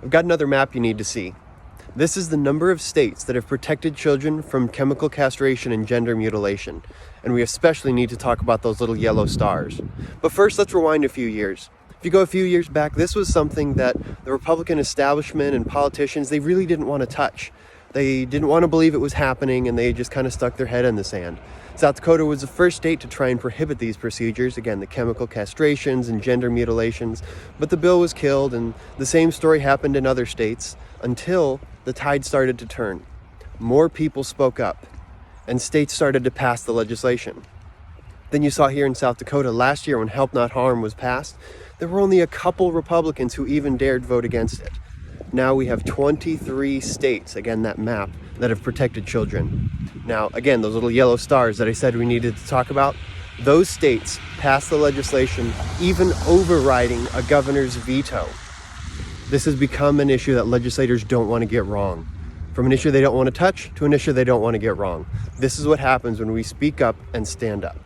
I've got another map you need to see. This is the number of states that have protected children from chemical castration and gender mutilation. And we especially need to talk about those little yellow stars. But first, let's rewind a few years. If you go a few years back, this was something that the Republican establishment and politicians, they really didn't want to touch. They didn't want to believe it was happening, and they just kind of stuck their head in the sand. South Dakota was the first state to try and prohibit these procedures, again, the chemical castrations and gender mutilations, but the bill was killed, and the same story happened in other states until the tide started to turn. More people spoke up, and states started to pass the legislation. Then you saw here in South Dakota last year when Help Not Harm was passed, there were only a couple Republicans who even dared vote against it. Now we have 23 states, again that map, that have protected children. Now, again, those little yellow stars that I said we needed to talk about, those states passed the legislation, even overriding a governor's veto. This has become an issue that legislators don't want to get wrong. From an issue they don't want to touch to an issue they don't want to get wrong. This is what happens when we speak up and stand up.